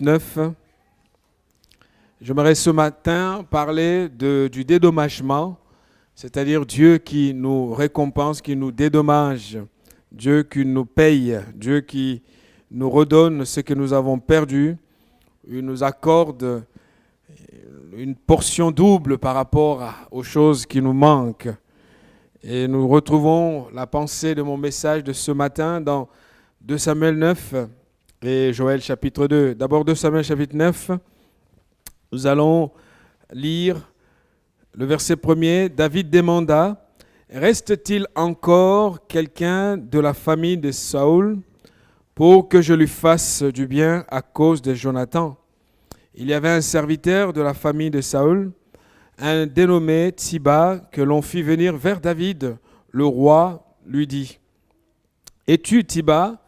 9. J'aimerais ce matin parler du dédommagement, c'est-à-dire Dieu qui nous récompense, qui nous dédommage, Dieu qui nous paye, Dieu qui nous redonne ce que nous avons perdu, il nous accorde une portion double par rapport aux choses qui nous manquent. Et nous retrouvons la pensée de mon message de ce matin dans 2 Samuel 9 et Joël chapitre 2. D'abord 2 Samuel chapitre 9, nous allons lire le verset 1er. David demanda, « Reste-t-il encore quelqu'un de la famille de Saül pour que je lui fasse du bien à cause de Jonathan ?» Il y avait un serviteur de la famille de Saül, un dénommé Tsiba, que l'on fit venir vers David. Le roi lui dit, « Es-tu Tsiba ?»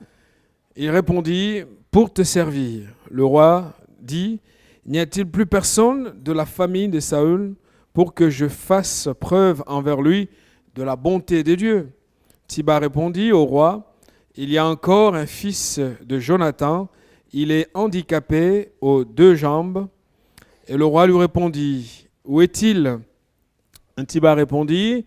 Il répondit, « Pour te servir. » Le roi dit, « N'y a-t-il plus personne de la famille de Saül pour que je fasse preuve envers lui de la bonté de Dieu ?» Tsiba répondit au roi, « Il y a encore un fils de Jonathan, il est handicapé aux 2 jambes. » Et le roi lui répondit, « Où est-il » Tsiba répondit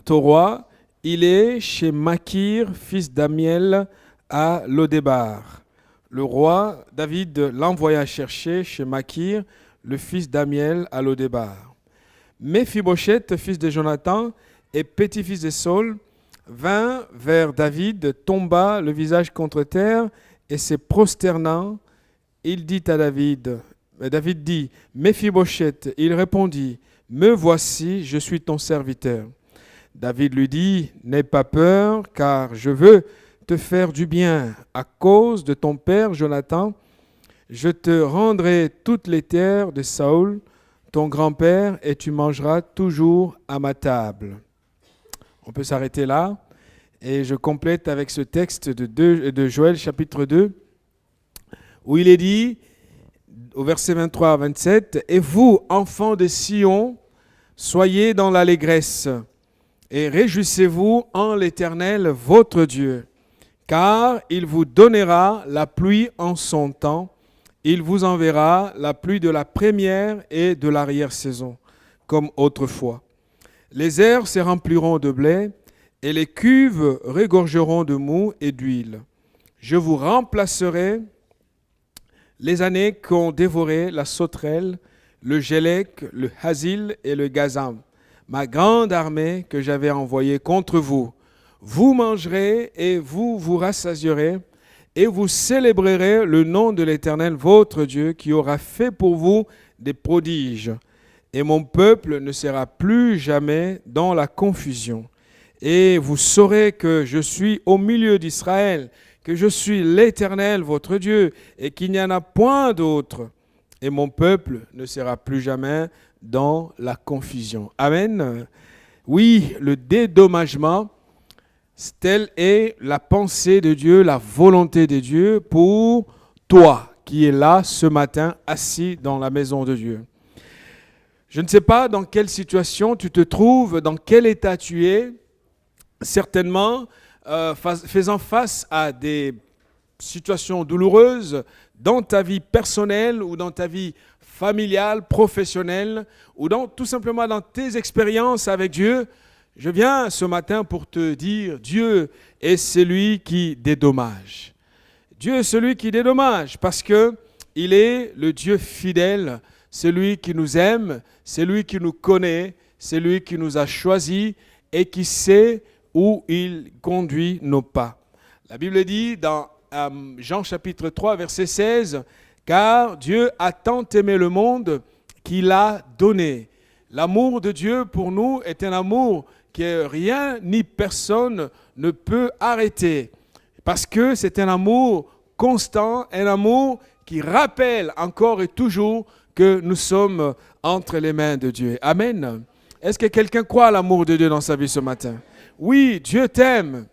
au roi, « Il est chez Makir, fils d'Amiel, à Lodébar. » Le roi David l'envoya chercher chez Makir, le fils d'Amiel, à Lodébar. Méphibosheth, fils de Jonathan et petit-fils de Saül, vint vers David, tomba le visage contre terre et se prosternant, il dit à David, « Méphibosheth » Il répondit, « Me voici, je suis ton serviteur. » David lui dit, « N'aie pas peur, car je veux te faire du bien. À cause de ton père Jonathan, je te rendrai toutes les terres de Saül, ton grand-père, et tu mangeras toujours à ma table. » On peut s'arrêter là. Et je complète avec ce texte de Joël chapitre 2, où il est dit, au verset 23 à 27, « Et vous, enfants de Sion, soyez dans l'allégresse, et réjouissez-vous en l'Éternel, votre Dieu, car il vous donnera la pluie en son temps, il vous enverra la pluie de la première et de l'arrière-saison, comme autrefois. Les airs se rempliront de blé, et les cuves regorgeront de mou et d'huile. Je vous remplacerai les années qu'ont dévoré la sauterelle, le gélec, le hasil et le gazam, ma grande armée que j'avais envoyée contre vous. Vous mangerez et vous vous rassasierez, et vous célébrerez le nom de l'Éternel, votre Dieu, qui aura fait pour vous des prodiges. Et mon peuple ne sera plus jamais dans la confusion. Et vous saurez que je suis au milieu d'Israël, que je suis l'Éternel, votre Dieu, et qu'il n'y en a point d'autre. Et mon peuple ne sera plus jamais dans la confusion. Amen. Oui, le dédommagement, telle est la pensée de Dieu, la volonté de Dieu pour toi qui es là ce matin, assis dans la maison de Dieu. Je ne sais pas dans quelle situation tu te trouves, dans quel état tu es, certainement faisant face à des situations douloureuses dans ta vie personnelle ou dans ta vie familiale, professionnelle, ou tout simplement dans tes expériences avec Dieu. Je viens ce matin pour te dire, Dieu est celui qui dédommage. Dieu est celui qui dédommage parce qu'il est le Dieu fidèle, celui qui nous aime, celui qui nous connaît, celui qui nous a choisis et qui sait où il conduit nos pas. La Bible dit dans Jean chapitre 3, verset 16, « Car Dieu a tant aimé le monde qu'il a donné. » L'amour de Dieu pour nous est un amour que rien ni personne ne peut arrêter. Parce que c'est un amour constant, un amour qui rappelle encore et toujours que nous sommes entre les mains de Dieu. Amen. Est-ce que quelqu'un croit à l'amour de Dieu dans sa vie ce matin? Oui, Dieu t'aime,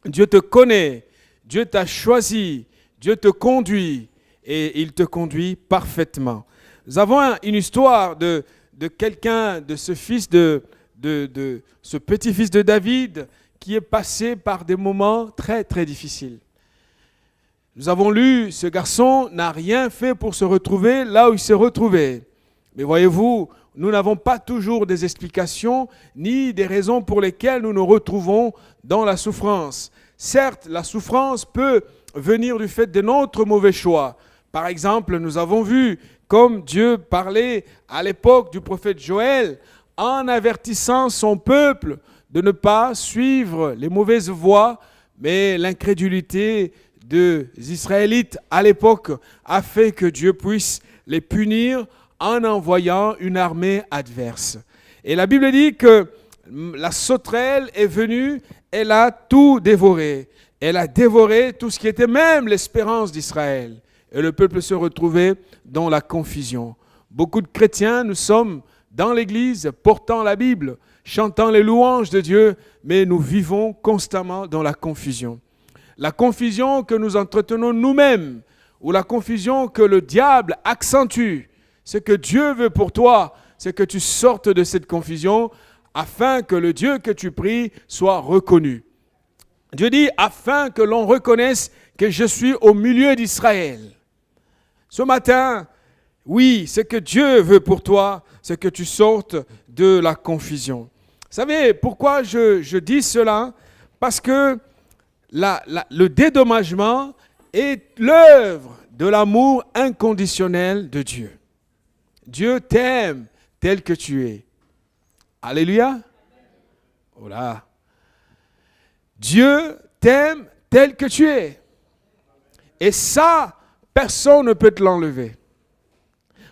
Dieu te connaît, Dieu t'a choisi, Dieu te conduit et il te conduit parfaitement. Nous avons une histoire de quelqu'un, de ce fils de ce petit-fils de David qui est passé par des moments très très difficiles. Nous avons lu, ce garçon n'a rien fait pour se retrouver là où il s'est retrouvé. Mais voyez-vous, nous n'avons pas toujours des explications ni des raisons pour lesquelles nous nous retrouvons dans la souffrance. Certes, la souffrance peut venir du fait de notre mauvais choix. Par exemple, nous avons vu comme Dieu parlait à l'époque du prophète Joël en avertissant son peuple de ne pas suivre les mauvaises voies, mais l'incrédulité des Israélites à l'époque a fait que Dieu puisse les punir en envoyant une armée adverse. Et la Bible dit que la sauterelle est venue, elle a tout dévoré. Elle a dévoré tout ce qui était même l'espérance d'Israël. Et le peuple se retrouvait dans la confusion. Beaucoup de chrétiens, nous sommes dans l'église, portant la Bible, chantant les louanges de Dieu, mais nous vivons constamment dans la confusion. La confusion que nous entretenons nous-mêmes, ou la confusion que le diable accentue. Ce que Dieu veut pour toi, c'est que tu sortes de cette confusion afin que le Dieu que tu pries soit reconnu. Dieu dit, afin que l'on reconnaisse que je suis au milieu d'Israël. Ce matin, oui, ce que Dieu veut pour toi, c'est que tu sortes de la confusion. Vous savez pourquoi je dis cela? Parce que le dédommagement est l'œuvre de l'amour inconditionnel de Dieu. Dieu t'aime tel que tu es. Alléluia. Oh là. Dieu t'aime tel que tu es. Et ça, personne ne peut te l'enlever.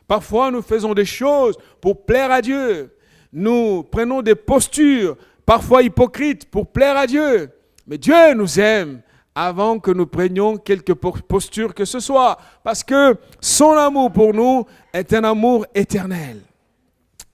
Parfois, nous faisons des choses pour plaire à Dieu. Nous prenons des postures, parfois hypocrites, pour plaire à Dieu. Mais Dieu nous aime avant que nous prenions quelque posture que ce soit. Parce que son amour pour nous est un amour éternel.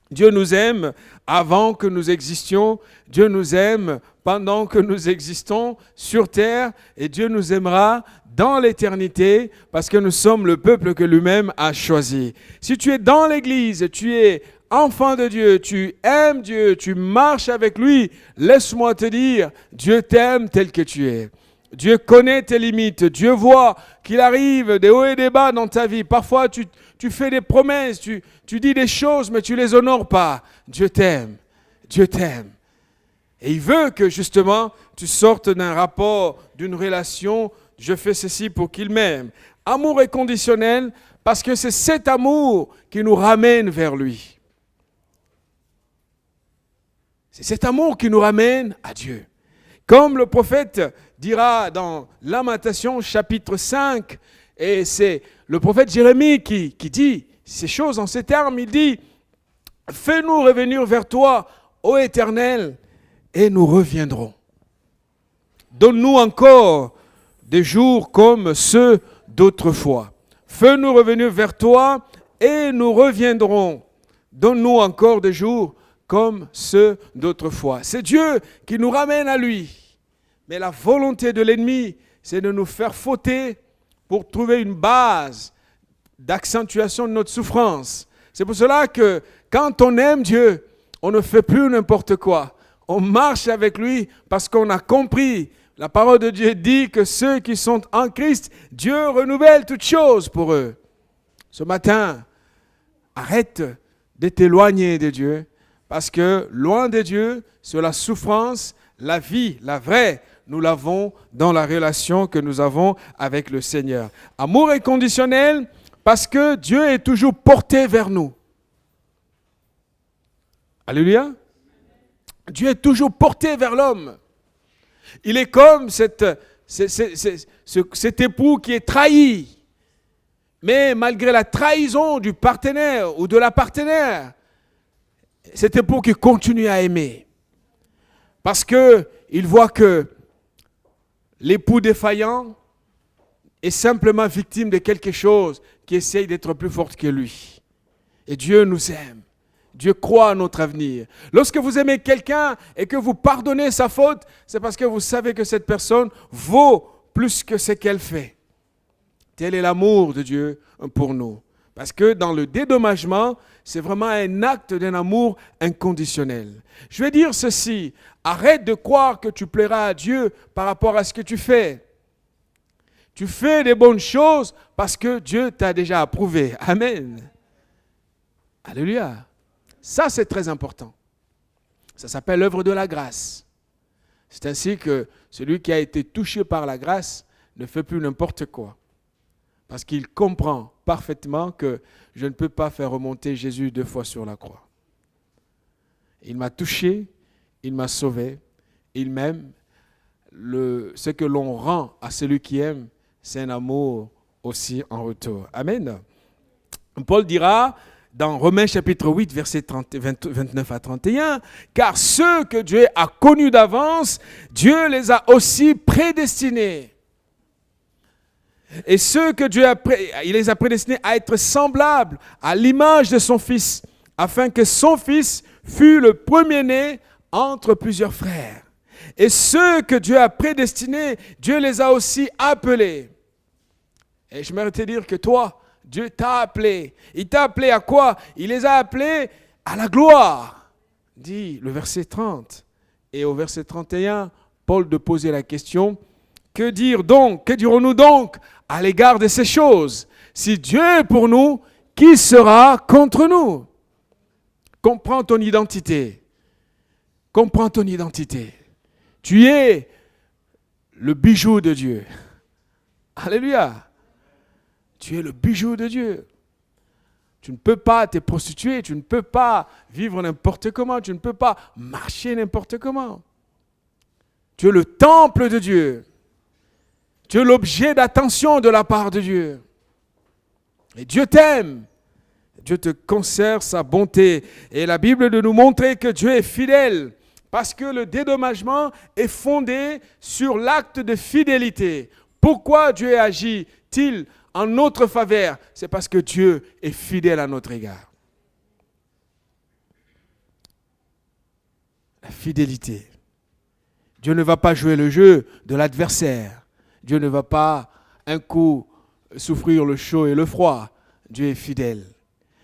Dieu nous aime avant que nous existions. Dieu nous aime pendant que nous existons sur terre. Et Dieu nous aimera dans l'éternité parce que nous sommes le peuple que lui-même a choisi. Si tu es dans l'église, tu es enfant de Dieu, tu aimes Dieu, tu marches avec lui, laisse-moi te dire, Dieu t'aime tel que tu es. Dieu connaît tes limites. Dieu voit qu'il arrive des hauts et des bas dans ta vie. Parfois, tu fais des promesses, tu dis des choses, mais tu ne les honores pas. Dieu t'aime. Dieu t'aime. Et il veut que, justement, tu sortes d'un rapport, d'une relation. Je fais ceci pour qu'il m'aime. Amour inconditionnel, parce que c'est cet amour qui nous ramène vers lui. C'est cet amour qui nous ramène à Dieu. Comme le prophète dira dans Lamentation chapitre 5, et c'est le prophète Jérémie qui dit ces choses en ces termes, il dit « Fais-nous revenir vers toi, ô Éternel, et nous reviendrons. Donne-nous encore des jours comme ceux d'autrefois. Fais-nous revenir vers toi, et nous reviendrons. Donne-nous encore des jours comme ceux d'autrefois. » C'est Dieu qui nous ramène à lui. Mais la volonté de l'ennemi, c'est de nous faire fauter pour trouver une base d'accentuation de notre souffrance. C'est pour cela que quand on aime Dieu, on ne fait plus n'importe quoi. On marche avec lui parce qu'on a compris. La parole de Dieu dit que ceux qui sont en Christ, Dieu renouvelle toutes choses pour eux. Ce matin, arrête de t'éloigner de Dieu. Parce que loin de Dieu, sur la souffrance, la vie, la vraie, nous l'avons dans la relation que nous avons avec le Seigneur. Amour inconditionnel, parce que Dieu est toujours porté vers nous. Alléluia. Dieu est toujours porté vers l'homme. Il est comme cet époux qui est trahi. Mais malgré la trahison du partenaire ou de la partenaire, cet époux qui continue à aimer. Parce qu'il voit que l'époux défaillant est simplement victime de quelque chose qui essaye d'être plus forte que lui. Et Dieu nous aime. Dieu croit à notre avenir. Lorsque vous aimez quelqu'un et que vous pardonnez sa faute, c'est parce que vous savez que cette personne vaut plus que ce qu'elle fait. Tel est l'amour de Dieu pour nous. Parce que dans le dédommagement, c'est vraiment un acte d'un amour inconditionnel. Je vais dire ceci, arrête de croire que tu plairas à Dieu par rapport à ce que tu fais. Tu fais des bonnes choses parce que Dieu t'a déjà approuvé. Amen. Alléluia. Ça, c'est très important. Ça s'appelle l'œuvre de la grâce. C'est ainsi que celui qui a été touché par la grâce ne fait plus n'importe quoi. Parce qu'il comprend parfaitement que je ne peux pas faire remonter Jésus 2 fois sur la croix. Il m'a touché, il m'a sauvé, il m'aime. Ce que l'on rend à celui qui aime, c'est un amour aussi en retour. Amen. Paul dira dans Romains chapitre 8, versets 29 à 31, « Car ceux que Dieu a connus d'avance, Dieu les a aussi prédestinés. Et ceux que Dieu il les a prédestinés à être semblables à l'image de son Fils, afin que son Fils fût le premier-né entre plusieurs frères. Et ceux que Dieu a prédestinés, Dieu les a aussi appelés. » Et je m'aimerais te dire que toi, Dieu t'a appelé. Il t'a appelé à quoi? Il les a appelés à la gloire, dit le verset 30. Et au verset 31, Paul de poser la question, que dirons-nous donc à l'égard de ces choses? Si Dieu est pour nous, qui sera contre nous? Comprends ton identité. Comprends ton identité. Tu es le bijou de Dieu. Alléluia. Tu es le bijou de Dieu. Tu ne peux pas te prostituer, tu ne peux pas vivre n'importe comment, tu ne peux pas marcher n'importe comment. Tu es le temple de Dieu. Tu es l'objet d'attention de la part de Dieu. Et Dieu t'aime. Dieu te conserve sa bonté. Et la Bible de nous montrer que Dieu est fidèle. Parce que le dédommagement est fondé sur l'acte de fidélité. Pourquoi Dieu agit-il en notre faveur? C'est parce que Dieu est fidèle à notre égard. La fidélité. Dieu ne va pas jouer le jeu de l'adversaire. Dieu ne va pas un coup souffrir le chaud et le froid. Dieu est fidèle.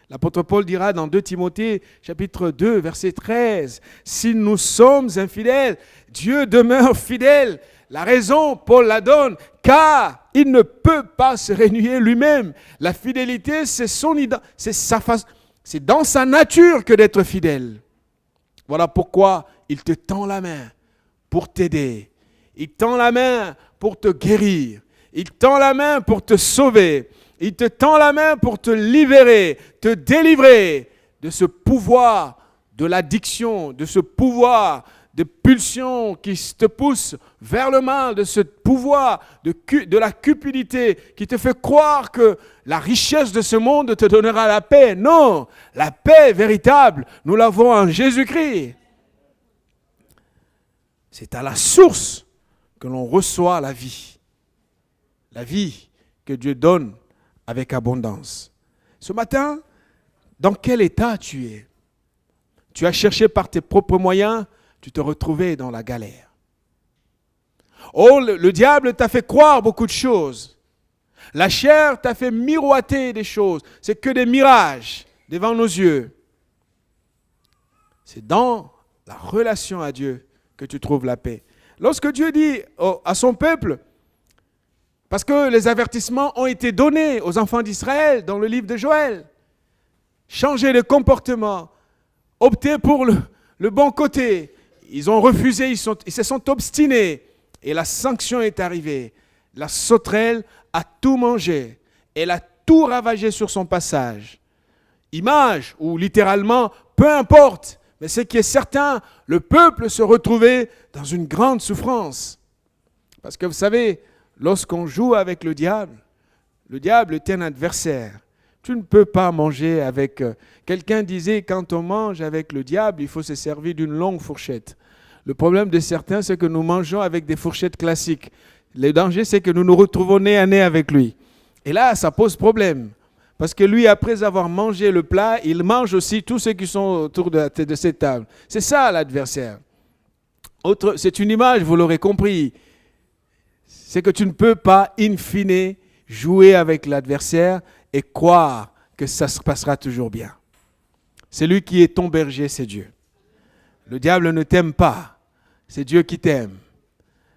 L'apôtre Paul dira dans 2 Timothée, chapitre 2, verset 13, « Si nous sommes infidèles, Dieu demeure fidèle. » La raison, Paul la donne, car il ne peut pas se renier lui-même. La fidélité, c'est dans sa nature que d'être fidèle. Voilà pourquoi il te tend la main pour t'aider. Il tend la main pour te guérir. Il tend la main pour te sauver. Il te tend la main pour te libérer, te délivrer de ce pouvoir de l'addiction, de ce pouvoir de pulsion qui te pousse vers le mal, de ce pouvoir de la cupidité qui te fait croire que la richesse de ce monde te donnera la paix. Non, la paix véritable, nous l'avons en Jésus-Christ. C'est à la source que l'on reçoit la vie que Dieu donne avec abondance. Ce matin, dans quel état tu es? Tu as cherché par tes propres moyens, tu te retrouvais dans la galère. Oh, le diable t'a fait croire beaucoup de choses. La chair t'a fait miroiter des choses. C'est que des mirages devant nos yeux. C'est dans la relation à Dieu que tu trouves la paix. Lorsque Dieu dit à son peuple, parce que les avertissements ont été donnés aux enfants d'Israël dans le livre de Joël, changer de comportement, opter pour le bon côté. Ils ont refusé, ils se sont obstinés. Et la sanction est arrivée. La sauterelle a tout mangé. Elle a tout ravagé sur son passage. Image, ou littéralement, peu importe. Mais ce qui est certain, le peuple se retrouvait dans une grande souffrance. Parce que vous savez, lorsqu'on joue avec le diable est un adversaire. Tu ne peux pas manger avec... Quelqu'un disait, quand on mange avec le diable, il faut se servir d'une longue fourchette. Le problème de certains, c'est que nous mangeons avec des fourchettes classiques. Le danger, c'est que nous nous retrouvons nez à nez avec lui. Et là, ça pose problème. Parce que lui, après avoir mangé le plat, il mange aussi tous ceux qui sont autour de cette table. C'est ça l'adversaire. C'est une image, vous l'aurez compris. C'est que tu ne peux pas, in fine, jouer avec l'adversaire et croire que ça se passera toujours bien. Celui qui est ton berger, c'est Dieu. Le diable ne t'aime pas. C'est Dieu qui t'aime.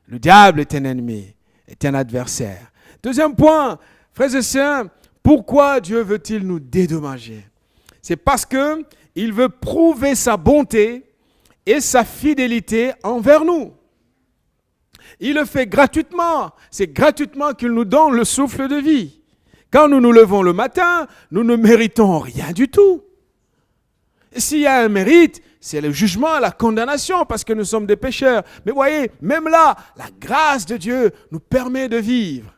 Le diable est un ennemi, est un adversaire. Deuxième point, frères et sœurs, pourquoi Dieu veut-il nous dédommager? C'est parce qu'il veut prouver sa bonté et sa fidélité envers nous. Il le fait gratuitement. C'est gratuitement qu'il nous donne le souffle de vie. Quand nous nous levons le matin, nous ne méritons rien du tout. Et s'il y a un mérite, c'est le jugement, la condamnation, parce que nous sommes des pécheurs. Mais voyez, même là, la grâce de Dieu nous permet de vivre.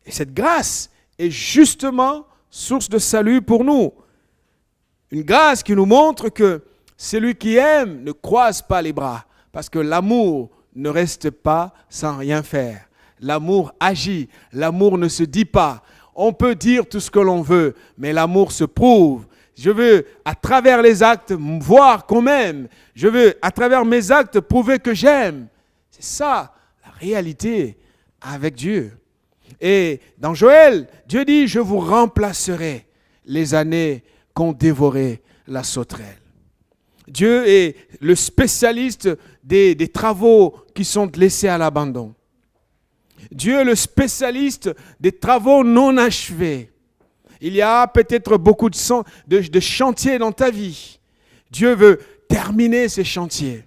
Et cette grâce est justement source de salut pour nous. Une grâce qui nous montre que celui qui aime ne croise pas les bras, parce que l'amour ne reste pas sans rien faire. L'amour agit, l'amour ne se dit pas. On peut dire tout ce que l'on veut, mais l'amour se prouve. Je veux, à travers les actes, voir qu'on m'aime. Je veux, à travers mes actes, prouver que j'aime. C'est ça, la réalité avec Dieu. Et dans Joël, Dieu dit, je vous remplacerai les années qu'ont dévoré la sauterelle. Dieu est le spécialiste des travaux qui sont laissés à l'abandon. Dieu est le spécialiste des travaux non achevés. Il y a peut-être beaucoup de chantiers dans ta vie. Dieu veut terminer ces chantiers.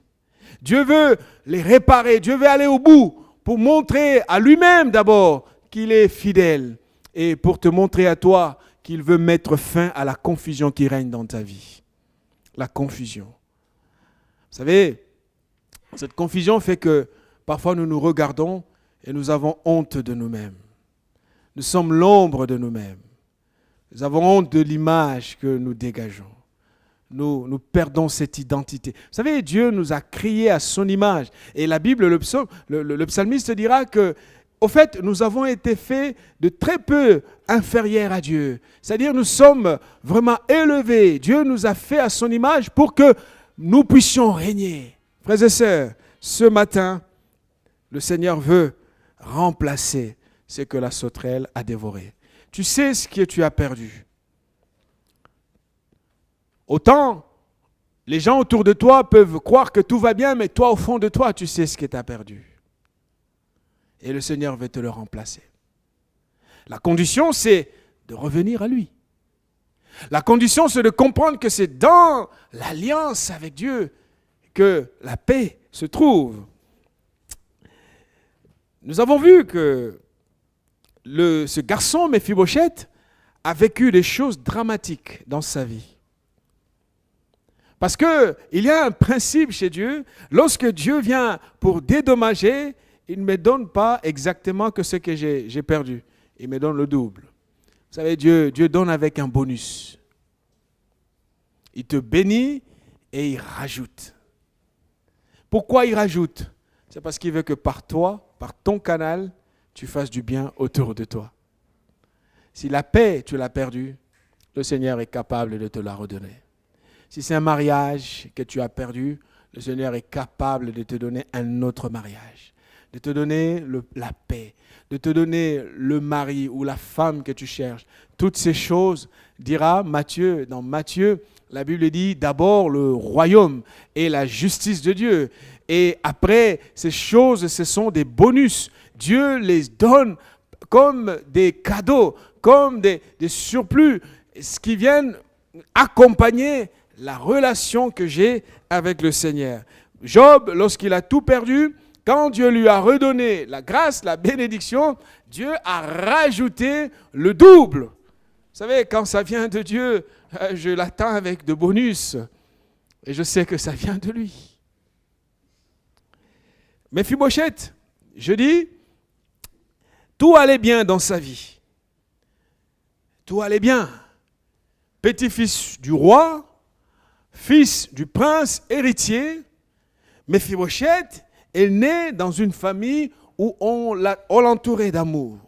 Dieu veut les réparer. Dieu veut aller au bout pour montrer à lui-même d'abord qu'il est fidèle et pour te montrer à toi qu'il veut mettre fin à la confusion qui règne dans ta vie. La confusion. Vous savez, cette confusion fait que parfois nous nous regardons et nous avons honte de nous-mêmes. Nous sommes l'ombre de nous-mêmes. Nous avons honte de l'image que nous dégageons. Nous perdons cette identité. Vous savez, Dieu nous a créés à son image. Et la Bible, le psalmiste dira que, au fait, nous avons été faits de très peu inférieurs à Dieu. C'est-à-dire, nous sommes vraiment élevés. Dieu nous a fait à son image pour que nous puissions régner. Frères et sœurs, ce matin, le Seigneur veut remplacer ce que la sauterelle a dévoré. Tu sais ce que tu as perdu. Autant, les gens autour de toi peuvent croire que tout va bien, mais toi, au fond de toi, tu sais ce que tu as perdu. Et le Seigneur veut te le remplacer. La condition, c'est de revenir à lui. La condition, c'est de comprendre que c'est dans l'alliance avec Dieu que la paix se trouve. Nous avons vu que ce garçon, Méphibosheth, a vécu des choses dramatiques dans sa vie. Parce qu'il y a un principe chez Dieu, lorsque Dieu vient pour dédommager, il ne me donne pas exactement que ce que j'ai perdu. Il me donne le double. Vous savez, Dieu donne avec un bonus. Il te bénit et il rajoute. Pourquoi il rajoute? C'est parce qu'il veut que par toi, par ton canal, tu fasses du bien autour de toi. Si la paix, tu l'as perdue, le Seigneur est capable de te la redonner. Si c'est un mariage que tu as perdu, le Seigneur est capable de te donner un autre mariage, de te donner la paix, de te donner le mari ou la femme que tu cherches. Toutes ces choses, dira Matthieu, dans Matthieu, la Bible dit d'abord le royaume et la justice de Dieu. Et après, ces choses, ce sont des bonus. Dieu les donne comme des cadeaux, comme des surplus, ce qui viennent accompagner la relation que j'ai avec le Seigneur. Job, lorsqu'il a tout perdu, quand Dieu lui a redonné la grâce, la bénédiction, Dieu a rajouté le double. Vous savez, quand ça vient de Dieu, je l'attends avec de bonus. Et je sais que ça vient de lui. Méphibosheth, je dis, tout allait bien dans sa vie. Tout allait bien. Petit-fils du roi, fils du prince héritier, Méphibosheth est né dans une famille où on l'entourait d'amour.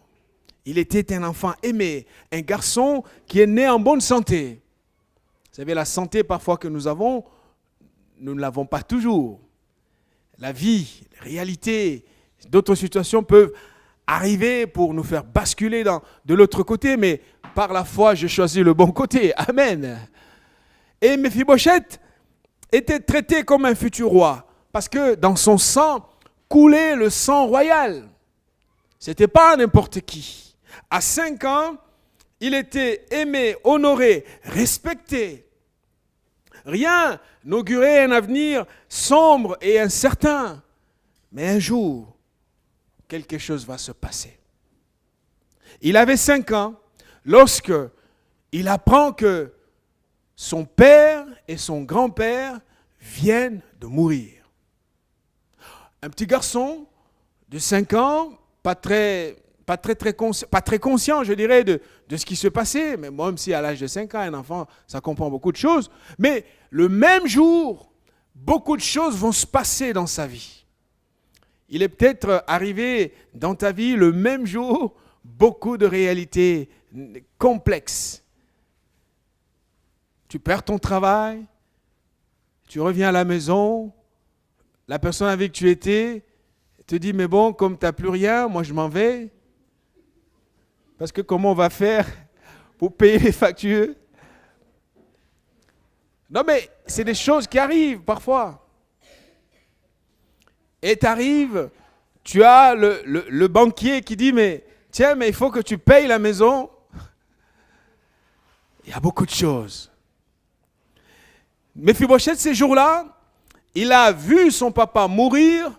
Il était un enfant aimé, un garçon qui est né en bonne santé. Vous savez, la santé parfois que nous avons, nous ne l'avons pas toujours. La vie, la réalité, d'autres situations peuvent arriver pour nous faire basculer de l'autre côté, mais par la foi, je choisis le bon côté. Amen. Et Méphibosheth était traité comme un futur roi, parce que dans son sang coulait le sang royal. Ce n'était pas n'importe qui. À 5 ans, il était aimé, honoré, respecté. Rien n'augurait un avenir sombre et incertain. Mais un jour, quelque chose va se passer. Il avait 5 ans lorsque il apprend que son père et son grand-père viennent de mourir. Un petit garçon de 5 ans, pas très conscient, je dirais, de ce qui se passait, mais même si à l'âge de 5 ans, un enfant, ça comprend beaucoup de choses, mais le même jour, beaucoup de choses vont se passer dans sa vie. Il est peut-être arrivé dans ta vie le même jour, beaucoup de réalités complexes. Tu perds ton travail, tu reviens à la maison, la personne avec qui tu étais te dit, mais bon, comme tu n'as plus rien, moi je m'en vais. Parce que comment on va faire pour payer les factures? Non mais c'est des choses qui arrivent parfois. Et tu arrives, tu as le banquier qui dit, mais tiens, mais il faut que tu payes la maison. Il y a beaucoup de choses. Méphibosheth, ces jours-là, il a vu son papa mourir,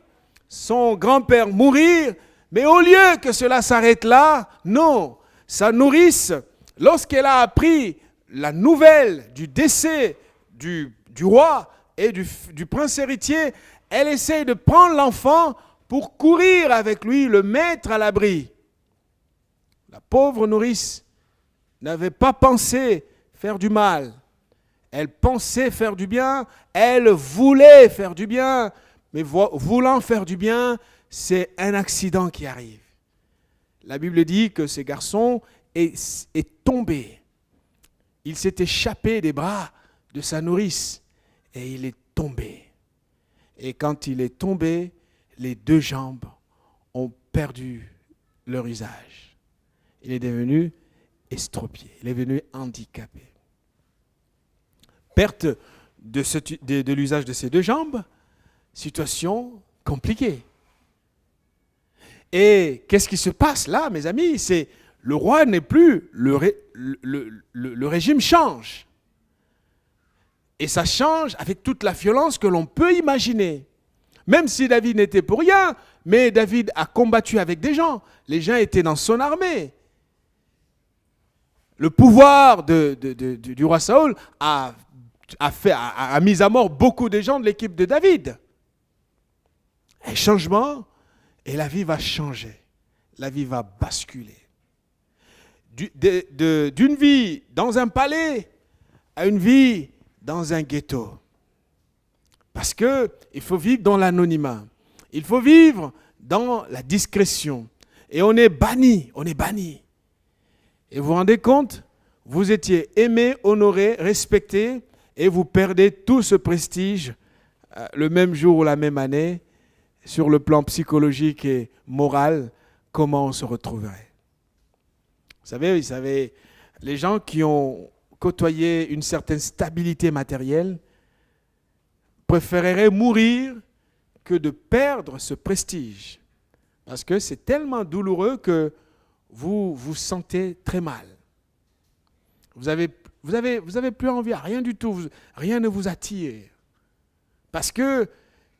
son grand-père mourir, mais au lieu que cela s'arrête là, non, sa nourrice, lorsqu'elle a appris la nouvelle du décès du roi et du prince héritier, elle essaye de prendre l'enfant pour courir avec lui, le mettre à l'abri. La pauvre nourrice n'avait pas pensé faire du mal. Elle pensait faire du bien, elle voulait faire du bien, mais voulant faire du bien, c'est un accident qui arrive. La Bible dit que ce garçon est tombé. Il s'est échappé des bras de sa nourrice et il est tombé. Et quand il est tombé, les 2 jambes ont perdu leur usage. Il est devenu estropié, il est devenu handicapé. Perte de l'usage de ses 2 jambes, situation compliquée. Et qu'est-ce qui se passe là, mes amis? C'est le roi n'est plus, le régime change. Et ça change avec toute la violence que l'on peut imaginer. Même si David n'était pour rien, mais David a combattu avec des gens. Les gens étaient dans son armée. Le pouvoir du roi Saül a mis à mort beaucoup de gens de l'équipe de David. Un changement, et la vie va changer. La vie va basculer. D'une vie dans un palais à une vie dans un ghetto. Parce qu'il faut vivre dans l'anonymat. Il faut vivre dans la discrétion. Et on est banni, Et vous vous rendez compte? Vous étiez aimé, honoré, respecté, et vous perdez tout ce prestige le même jour ou la même année. Sur le plan psychologique et moral, comment on se retrouverait? Vous savez, les gens qui ont côtoyé une certaine stabilité matérielle préféreraient mourir que de perdre ce prestige. Parce que c'est tellement douloureux que vous vous sentez très mal. Vous avez plus envie à rien du tout, rien ne vous attire. Parce que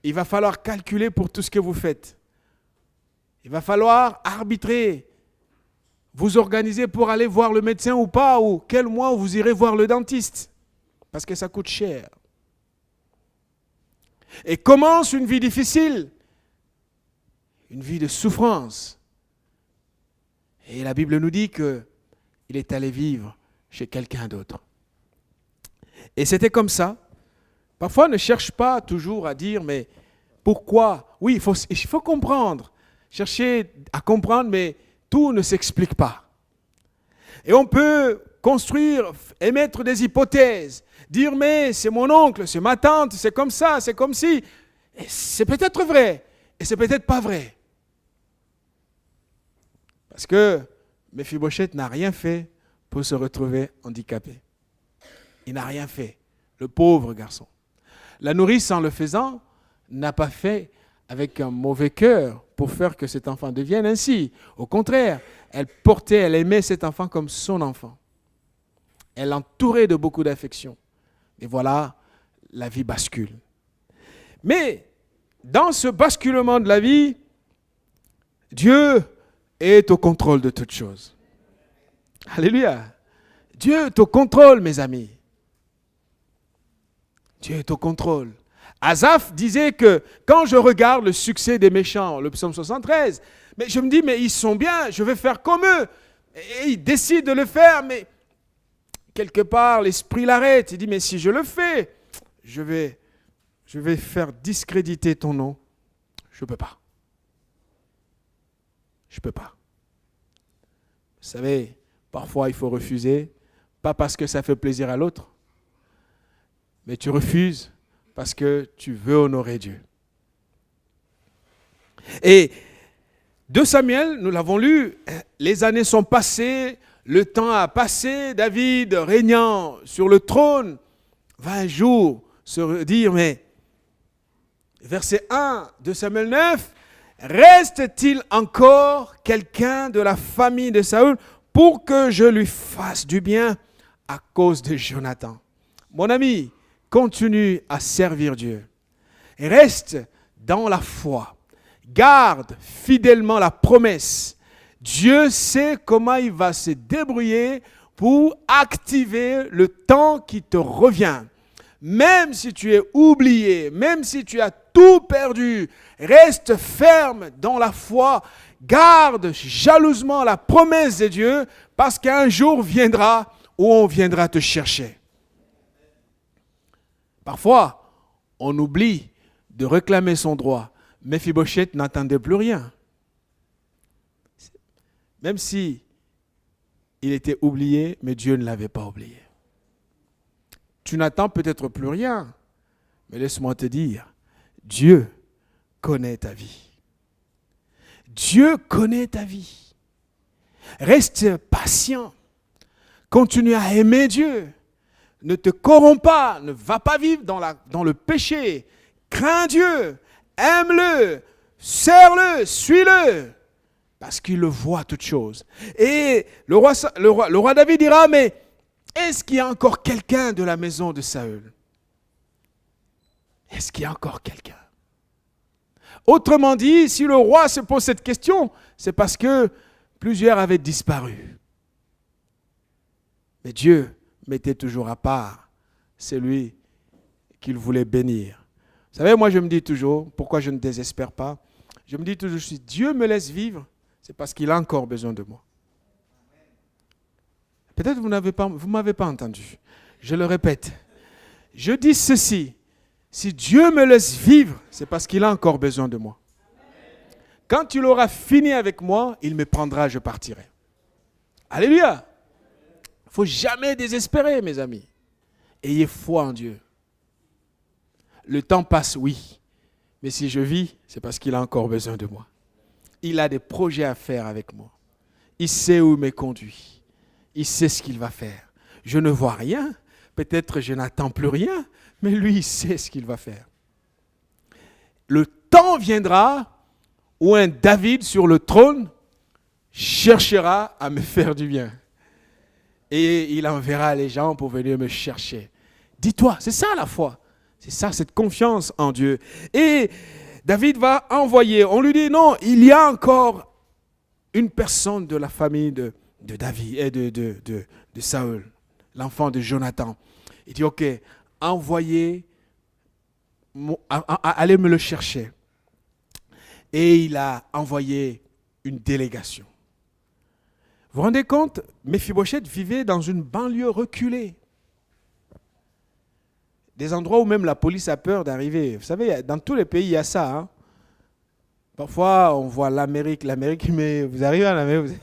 il va falloir calculer pour tout ce que vous faites. Il va falloir arbitrer, vous organiser pour aller voir le médecin ou pas, ou quel mois vous irez voir le dentiste, parce que ça coûte cher. Et commence une vie difficile, une vie de souffrance. Et la Bible nous dit qu'il est allé vivre chez quelqu'un d'autre. Et c'était comme ça. Parfois, ne cherche pas toujours à dire, mais pourquoi? Oui, il faut comprendre. Chercher à comprendre, mais tout ne s'explique pas. Et on peut construire, émettre des hypothèses, dire, mais c'est mon oncle, c'est ma tante, c'est comme ça, c'est comme si. Et c'est peut-être vrai, et c'est peut-être pas vrai. Parce que Méphibosheth n'a rien fait pour se retrouver handicapé. Il n'a rien fait, le pauvre garçon. La nourrice, en le faisant, n'a pas fait avec un mauvais cœur pour faire que cet enfant devienne ainsi. Au contraire, elle aimait cet enfant comme son enfant. Elle l'entourait de beaucoup d'affection. Et voilà, la vie bascule. Mais dans ce basculement de la vie, Dieu est au contrôle de toutes choses. Alléluia. Dieu est au contrôle, mes amis. Dieu est au contrôle. Asaph disait que quand je regarde le succès des méchants, le psaume 73, mais je me dis, mais ils sont bien, je vais faire comme eux. Et il décide de le faire, mais quelque part, l'esprit l'arrête. Il dit, mais si je le fais, je vais faire discréditer ton nom. Je ne peux pas. Je ne peux pas. Vous savez, parfois il faut refuser, pas parce que ça fait plaisir à l'autre, mais tu refuses parce que tu veux honorer Dieu. Et 2 Samuel, nous l'avons lu, les années sont passées, le temps a passé, David régnant sur le trône, 20 jours, se dire, mais verset 1 de Samuel 9, reste-t-il encore quelqu'un de la famille de Saül pour que je lui fasse du bien à cause de Jonathan? Mon ami, continue à servir Dieu. Reste dans la foi. Garde fidèlement la promesse. Dieu sait comment il va se débrouiller pour activer le temps qui te revient. Même si tu es oublié, même si tu as tout perdu, reste ferme dans la foi. Garde jalousement la promesse de Dieu parce qu'un jour viendra où on viendra te chercher. Parfois, on oublie de réclamer son droit. Mephibosheth n'entendait plus rien. Même si il était oublié, mais Dieu ne l'avait pas oublié. Tu n'attends peut-être plus rien, mais laisse-moi te dire, Dieu connaît ta vie. Dieu connaît ta vie. Reste patient. Continue à aimer Dieu. Ne te corromps pas. Ne va pas vivre dans le péché. Crains Dieu. Aime-le. Sers-le. Suis-le. Parce qu'il le voit toutes choses. Et le roi David dira, mais est-ce qu'il y a encore quelqu'un de la maison de Saül? Est-ce qu'il y a encore quelqu'un? Autrement dit, si le roi se pose cette question, c'est parce que plusieurs avaient disparu. Mais Dieu mettait toujours à part celui qu'il voulait bénir. Vous savez, moi je me dis toujours, pourquoi je ne désespère pas? Je me dis toujours, si Dieu me laisse vivre, c'est parce qu'il a encore besoin de moi. Peut-être vous ne m'avez pas entendu. Je le répète. Je dis ceci. Si Dieu me laisse vivre, c'est parce qu'il a encore besoin de moi. Quand il aura fini avec moi, il me prendra, je partirai. Alléluia. Il ne faut jamais désespérer, mes amis. Ayez foi en Dieu. Le temps passe, oui. Mais si je vis, c'est parce qu'il a encore besoin de moi. Il a des projets à faire avec moi. Il sait où il me conduit. Il sait ce qu'il va faire. Je ne vois rien. Peut-être je n'attends plus rien. Mais lui, il sait ce qu'il va faire. Le temps viendra où un David sur le trône cherchera à me faire du bien. Et il enverra les gens pour venir me chercher. Dis-toi, c'est ça la foi. C'est ça, cette confiance en Dieu. Et David va envoyer. On lui dit, non, il y a encore une personne de la famille de David et de Saül, l'enfant de Jonathan. Il dit, ok, envoyez, allez me le chercher. Et il a envoyé une délégation. Vous vous rendez compte, Mephibosheth vivait dans une banlieue reculée. Des endroits où même la police a peur d'arriver. Vous savez, dans tous les pays, il y a ça. Hein? Parfois, on voit l'Amérique, mais vous arrivez en Amérique,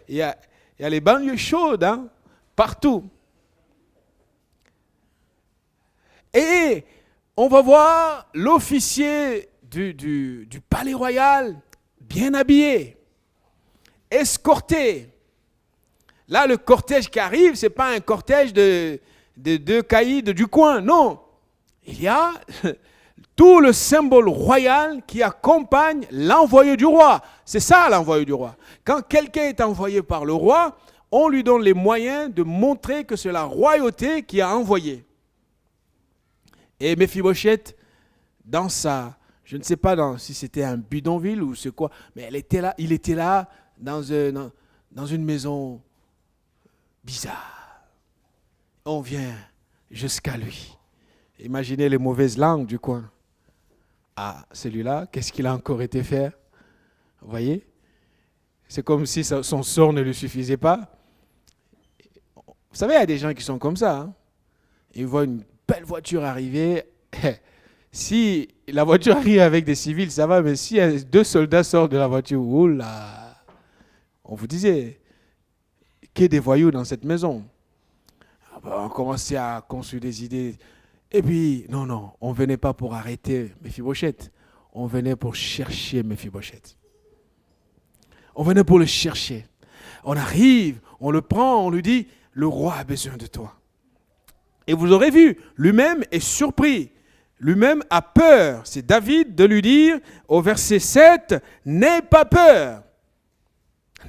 il y a les banlieues chaudes, hein? Partout. Et on va voir l'officier du palais royal, bien habillé, escorté. Là, le cortège qui arrive, ce n'est pas un cortège de deux caïds du coin, non. Il y a tout le symbole royal qui accompagne l'envoyé du roi. C'est ça l'envoyé du roi. Quand quelqu'un est envoyé par le roi, on lui donne les moyens de montrer que c'est la royauté qui a envoyé. Et Méphibosheth, dans sa, je ne sais pas si c'était un bidonville ou c'est quoi, mais il était là dans une maison bizarre. On vient jusqu'à lui. Imaginez les mauvaises langues du coin. Ah, celui-là, qu'est-ce qu'il a encore été faire? Vous voyez? C'est comme si son sort ne lui suffisait pas. Vous savez, il y a des gens qui sont comme ça. Hein? Ils voient une belle voiture arriver. Si la voiture arrive avec des civils, ça va, mais si 2 soldats sortent de la voiture, oula, on vous disait, qu'il y ait des voyous dans cette maison. On commençait à construire des idées. Et puis, non, on ne venait pas pour arrêter Méphibosheth. On venait pour chercher Méphibosheth. On venait pour le chercher. On arrive, on le prend, on lui dit, le roi a besoin de toi. Et vous aurez vu, lui-même est surpris. Lui-même a peur. C'est David de lui dire, au verset 7, « N'aie pas peur.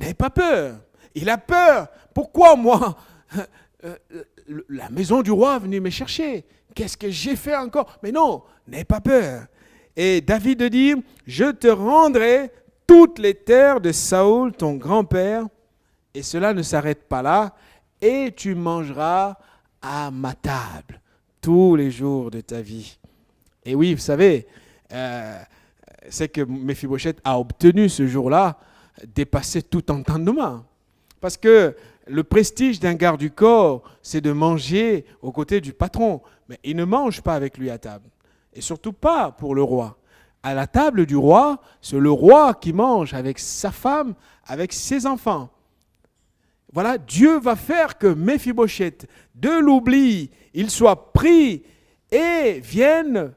N'aie pas peur. » Il a peur. Pourquoi moi la maison du roi est venue me chercher. Qu'est-ce que j'ai fait encore? Mais non, n'aie pas peur. Et David dit, je te rendrai toutes les terres de Saoul, ton grand-père, et cela ne s'arrête pas là, et tu mangeras à ma table tous les jours de ta vie. Et oui, vous savez, c'est que Méphibosheth a obtenu ce jour-là dépasser tout entendement. Parce que le prestige d'un garde du corps, c'est de manger aux côtés du patron. Mais il ne mange pas avec lui à table. Et surtout pas pour le roi. À la table du roi, c'est le roi qui mange avec sa femme, avec ses enfants. Voilà, Dieu va faire que Méphibosheth, de l'oubli, il soit pris et vienne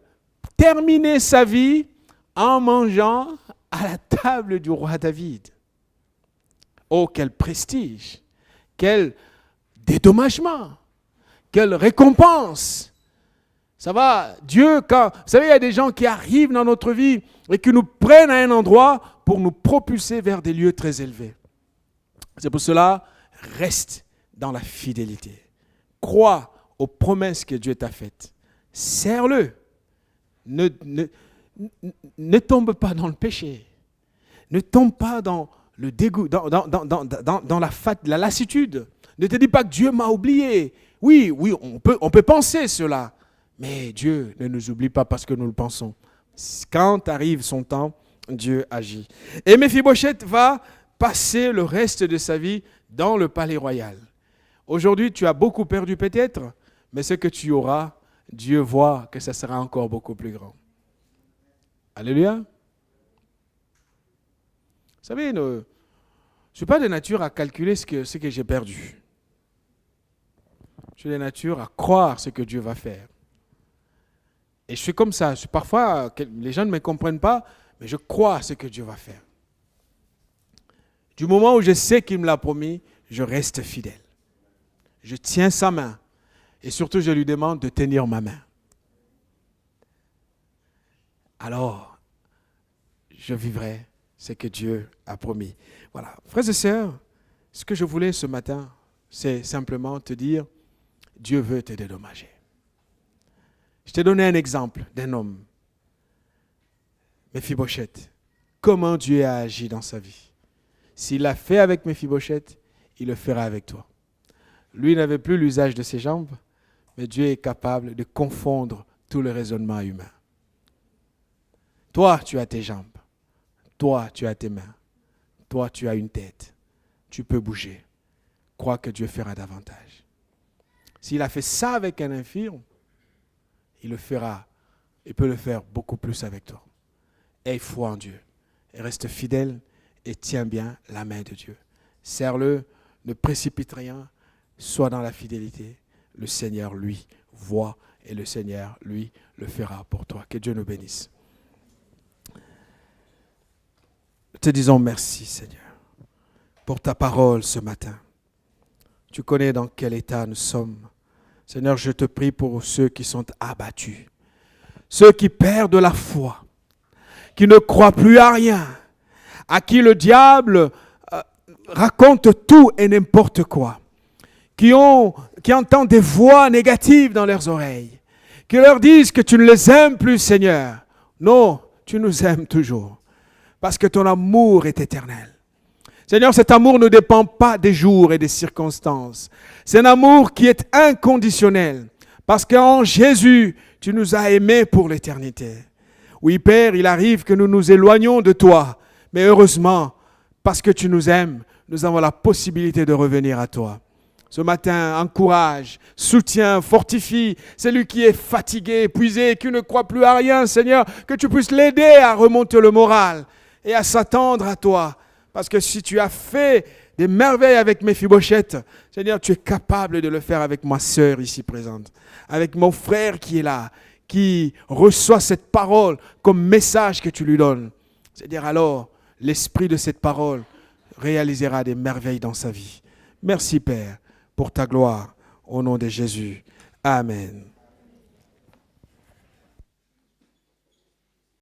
terminer sa vie en mangeant à la table du roi David. Oh, quel prestige! Quel dédommagement, quelle récompense. Ça va, Dieu, quand, vous savez, il y a des gens qui arrivent dans notre vie et qui nous prennent à un endroit pour nous propulser vers des lieux très élevés. C'est pour cela, reste dans la fidélité. Crois aux promesses que Dieu t'a faites. Serre-le. Ne tombe pas dans le péché. Ne tombe pas dans le dégoût, dans la lassitude. Ne te dis pas que Dieu m'a oublié. Oui, on peut penser cela. Mais Dieu ne nous oublie pas parce que nous le pensons. Quand arrive son temps, Dieu agit. Et Méphibosheth va passer le reste de sa vie dans le palais royal. Aujourd'hui, tu as beaucoup perdu peut-être, mais ce que tu auras, Dieu voit que ça sera encore beaucoup plus grand. Alléluia. Vous savez, je ne suis pas de nature à calculer ce que j'ai perdu. Je suis de nature à croire ce que Dieu va faire. Et je suis comme ça. Parfois, les gens ne me comprennent pas, mais je crois à ce que Dieu va faire. Du moment où je sais qu'il me l'a promis, je reste fidèle. Je tiens sa main. Et surtout, je lui demande de tenir ma main. Alors, je vivrai ce que Dieu a promis. Voilà. Frères et sœurs, ce que je voulais ce matin, c'est simplement te dire, Dieu veut te dédommager. Je t'ai donné un exemple d'un homme, Méphibosheth. Comment Dieu a agi dans sa vie. S'il l'a fait avec Méphibosheth, il le fera avec toi. Lui n'avait plus l'usage de ses jambes, mais Dieu est capable de confondre tout le raisonnement humain. Toi, tu as tes jambes. Toi, tu as tes mains. Toi, tu as une tête. Tu peux bouger. Crois que Dieu fera davantage. S'il a fait ça avec un infirme, il le fera. Il peut le faire beaucoup plus avec toi. Aie foi en Dieu. Et reste fidèle et tiens bien la main de Dieu. Serre-le, ne précipite rien. Sois dans la fidélité. Le Seigneur, lui, voit et le Seigneur, lui, le fera pour toi. Que Dieu nous bénisse. Te disons merci, Seigneur, pour ta parole ce matin. Tu connais dans quel état nous sommes. Seigneur, je te prie pour ceux qui sont abattus. ceux qui perdent la foi, qui ne croient plus à rien, à qui le diable raconte tout et n'importe quoi, qui entendent des voix négatives dans leurs oreilles, qui leur disent que tu ne les aimes plus, Seigneur. Non, tu nous aimes toujours, parce que ton amour est éternel. Seigneur, cet amour ne dépend pas des jours et des circonstances. C'est un amour qui est inconditionnel, parce qu'en Jésus, tu nous as aimés pour l'éternité. Oui, Père, il arrive que nous nous éloignions de toi, mais heureusement, parce que tu nous aimes, nous avons la possibilité de revenir à toi. Ce matin, encourage, soutiens, fortifie celui qui est fatigué, épuisé, qui ne croit plus à rien, Seigneur, que tu puisses l'aider à remonter le moral et à s'attendre à toi. Parce que si tu as fait des merveilles avec Méphibosheth, Seigneur, tu es capable de le faire avec ma sœur ici présente, avec mon frère qui est là, qui reçoit cette parole comme message que tu lui donnes. C'est-à-dire alors, l'esprit de cette parole réalisera des merveilles dans sa vie. Merci Père pour ta gloire, au nom de Jésus. Amen.